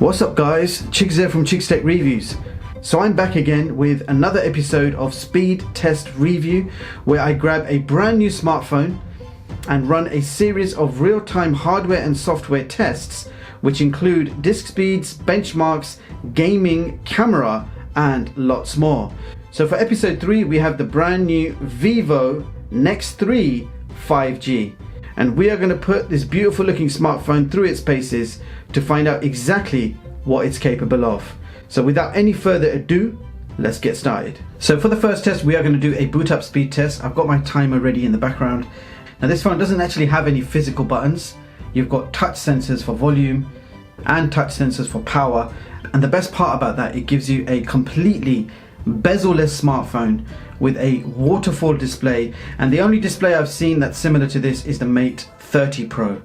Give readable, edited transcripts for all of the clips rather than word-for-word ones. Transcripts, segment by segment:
What's up guys, Chigs here from Chigs Tech Reviews. So I'm back again with another episode of Speed Test Review, where I grab a brand new smartphone and run a series of real-time hardware and software tests, which include disk speeds, benchmarks, gaming, camera, and lots more. So for episode 3 we have the brand new VIVO NEX 3 5G. And we are going to put this beautiful looking smartphone through its paces to find out exactly what it's capable of. So without any further ado, let's get started. So for the first test, we are going to do a boot up speed test. I've got my timer ready in the background. Now this phone doesn't actually have any physical buttons. You've got touch sensors for volume and touch sensors for power. And the best part about that, it gives you a completely bezel-less smartphone with a waterfall display, and the only display I've seen that's similar to this is the Mate 30 Pro.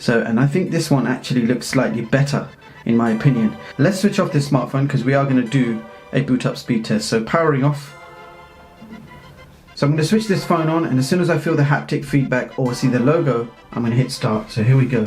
And I think this one actually looks slightly better in my opinion. Let's switch off this smartphone because we are going to do a boot up speed test. So powering off. So I'm going to switch this phone on, and as soon as I feel the haptic feedback or see the logo, I'm going to hit start. So here we go.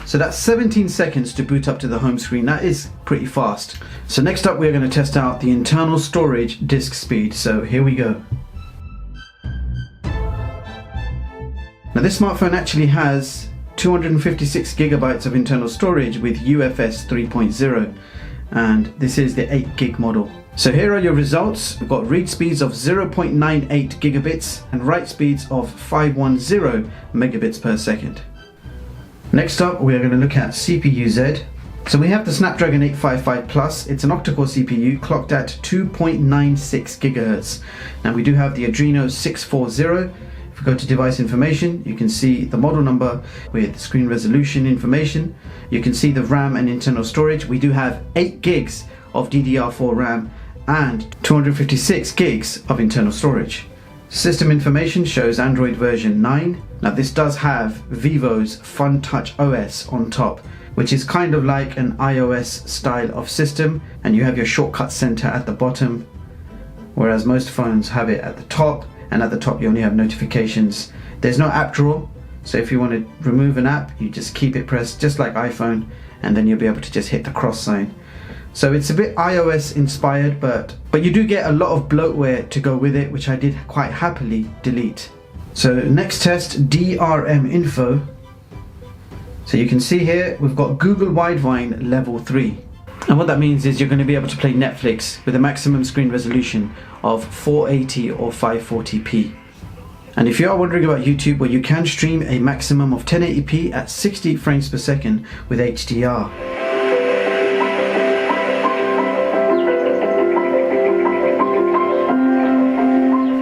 So that's 17 seconds to boot up to the home screen. That is pretty fast. So next up we're going to test out the internal storage disk speed. So here we go. Now this smartphone actually has 256 gigabytes of internal storage with UFS 3.0, and this is the 8 gig model. So here are your results. We've got read speeds of 0.98 gigabits and write speeds of 510 megabits per second. Next up, we are going to look at CPU-Z. So we have the Snapdragon 855 Plus. It's an octa-core CPU clocked at 2.96 gigahertz. Now we do have the Adreno 640. If we go to device information, you can see the model number with screen resolution information. You can see the RAM and internal storage. We do have 8 gigs of DDR4 RAM and 256 gigs of internal storage. System information shows Android version 9. Now this does have Vivo's Fun Touch OS on top, which is kind of like an iOS style of system, and you have your shortcut center at the bottom, whereas most phones have it at the top, and at the top you only have notifications. There's no app drawer, so if you want to remove an app, you just keep it pressed just like iPhone, and then you'll be able to just hit the cross sign. So it's a bit iOS inspired, but you do get a lot of bloatware to go with it, which I did quite happily delete. So next test, DRM info. So you can see here we've got Google Widevine level 3. And what that means is you're going to be able to play Netflix with a maximum screen resolution of 480 or 540p. And if you are wondering about YouTube, well, you can stream a maximum of 1080p at 60 frames per second with HDR.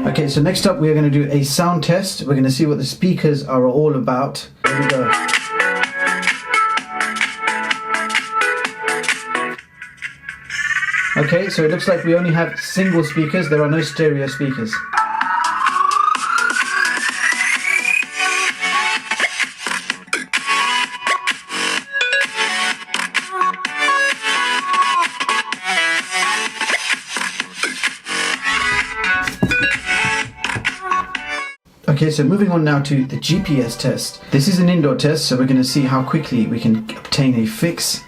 Okay, so next up we are going to do a sound test. We're going to see what the speakers are all about. Here we go. Okay, so it looks like we only have single speakers. There are no stereo speakers. Okay, so moving on now to the GPS test. This is an indoor test, so we're going to see how quickly we can obtain a fix.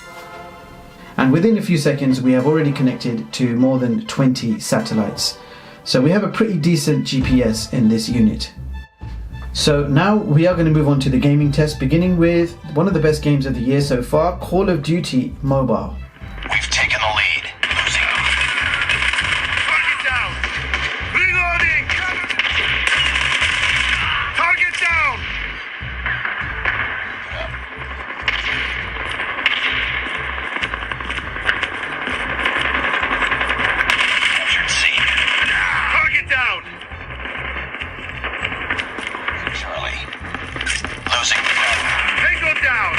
And within a few seconds, we have already connected to more than 20 satellites. So we have a pretty decent GPS in this unit. So now we are going to move on to the gaming test, beginning with one of the best games of the year so far, Call of Duty Mobile. We've taken the lead. Target down! Reloading! Target down! Captured C. Target down! Charlie. Losing the ground. Tango down!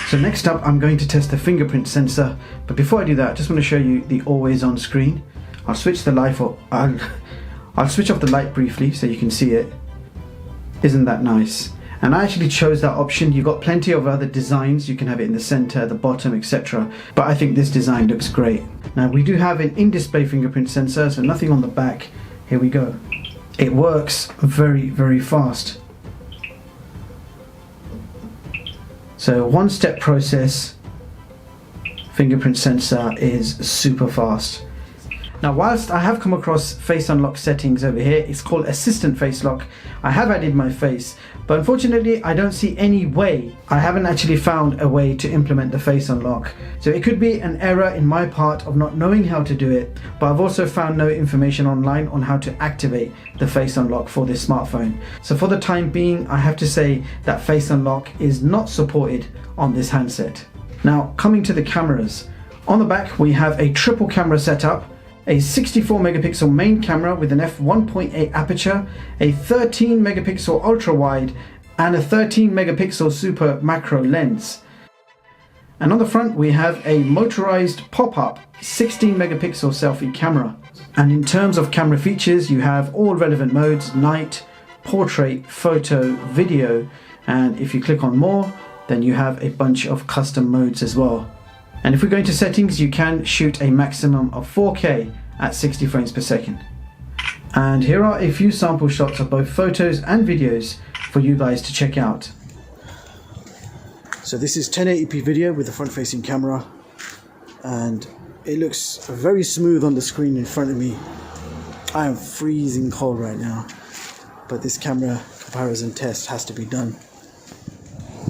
So next up, I'm going to test the fingerprint sensor, but before I do that, I just want to show you the always on screen. I'll switch the light off. I'll switch off the light briefly so you can see it. Isn't that nice? And I actually chose that option. You've got plenty of other designs. You can have it in the center, the bottom, etc. But I think this design looks great. Now we do have an in-display fingerprint sensor, so nothing on the back. Here we go. It works very, very fast. So one-step process, fingerprint sensor is super fast. Now whilst I have come across face unlock settings over here, it's called assistant face lock. I have added my face, but unfortunately I don't see any way. I haven't actually found a way to implement the face unlock. So it could be an error in my part of not knowing how to do it, but I've also found no information online on how to activate the face unlock for this smartphone. So for the time being, I have to say that face unlock is not supported on this handset. Now coming to the cameras. On the back we have a triple camera setup, a 64 megapixel main camera with an f1.8 aperture, a 13 megapixel ultra wide, and a 13 megapixel super macro lens. And on the front we have a motorized pop-up 16 megapixel selfie camera. And in terms of camera features, you have all relevant modes: night, portrait, photo, video, and if you click on more, then you have a bunch of custom modes as well. And if we go into settings, you can shoot a maximum of 4K at 60 frames per second. And here are a few sample shots of both photos and videos for you guys to check out. So this is 1080p video with the front facing camera, and it looks very smooth on the screen in front of me. I am freezing cold right now, but this camera comparison test has to be done.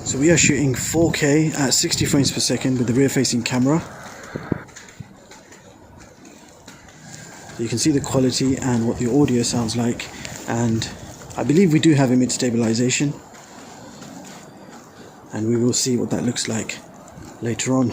So we are shooting 4K at 60 frames per second with the rear facing camera. You can see the quality and what the audio sounds like, and I believe we do have image stabilization, and we will see what that looks like later on.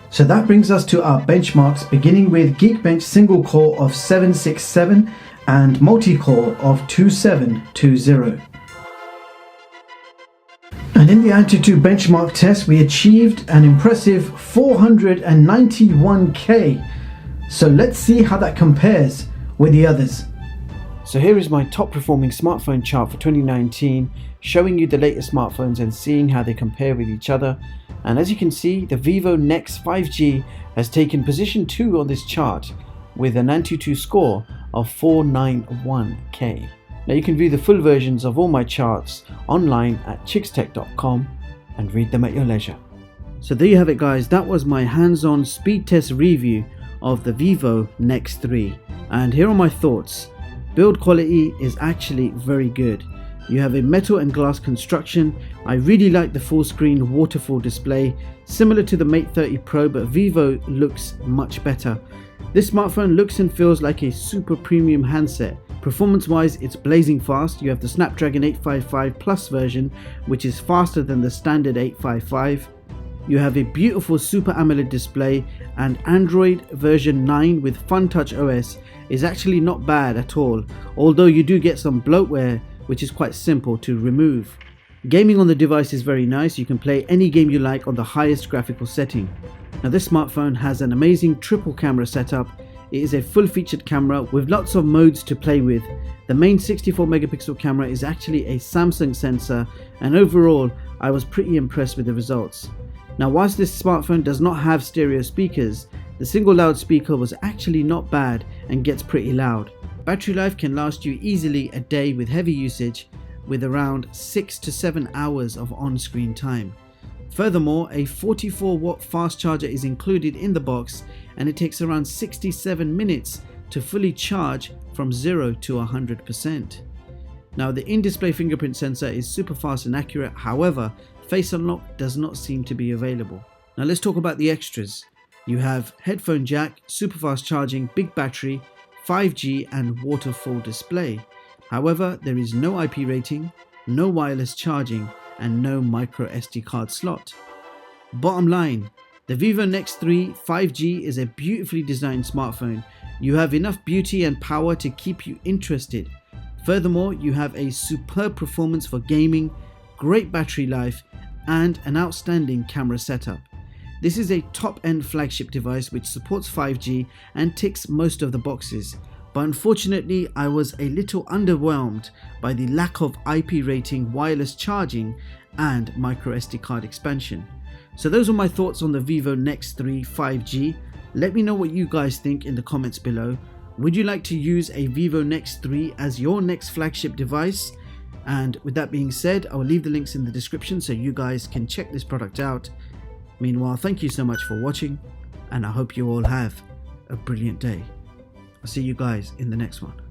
So that brings us to our benchmarks, beginning with Geekbench single core of 767 and multi-core of 2720. And in the Antutu benchmark test, we achieved an impressive 491K. So let's see how that compares with the others. So here is my top performing smartphone chart for 2019, showing you the latest smartphones and seeing how they compare with each other. And as you can see, the VIVO NEX 5G has taken position 2 on this chart with an Antutu score of 491K. Now you can view the full versions of all my charts online at chickstech.com and read them at your leisure. So there you have it guys, that was my hands-on speed test review of the VIVO NEX 3. And here are my thoughts. Build quality is actually very good. You have a metal and glass construction. I really like the full screen waterfall display, similar to the Mate 30 Pro, but VIVO looks much better. This smartphone looks and feels like a super premium handset. Performance wise, it's blazing fast. You have the Snapdragon 855 Plus version, which is faster than the standard 855. You have a beautiful Super AMOLED display, and Android version 9 with FunTouch OS is actually not bad at all, although you do get some bloatware which is quite simple to remove. Gaming on the device is very nice. You can play any game you like on the highest graphical setting. Now this smartphone has an amazing triple camera setup. It is a full featured camera with lots of modes to play with. The main 64 megapixel camera is actually a Samsung sensor, and overall I was pretty impressed with the results. Now whilst this smartphone does not have stereo speakers, the single loudspeaker was actually not bad and gets pretty loud. Battery life can last you easily a day with heavy usage, with around 6 to 7 hours of on-screen time. Furthermore, a 44-watt fast charger is included in the box, and it takes around 67 minutes to fully charge from 0 to 100%. Now, the in-display fingerprint sensor is super fast and accurate, however, face unlock does not seem to be available. Now let's talk about the extras. You have headphone jack, super fast charging, big battery, 5G and waterfall display. However, there is no IP rating, no wireless charging and no micro SD card slot. Bottom line, the VIVO NEX 3 5G is a beautifully designed smartphone. You have enough beauty and power to keep you interested. Furthermore, you have a superb performance for gaming, great battery life and an outstanding camera setup. This is a top-end flagship device which supports 5G and ticks most of the boxes, but unfortunately I was a little underwhelmed by the lack of IP rating, wireless charging and micro SD card expansion. So those are my thoughts on the VIVO NEX 3 5G. Let me know what you guys think in the comments below. Would you like to use a VIVO NEX 3 as your next flagship device? And with that being said, I will leave the links in the description so you guys can check this product out. Meanwhile, thank you so much for watching, and I hope you all have a brilliant day. I'll see you guys in the next one.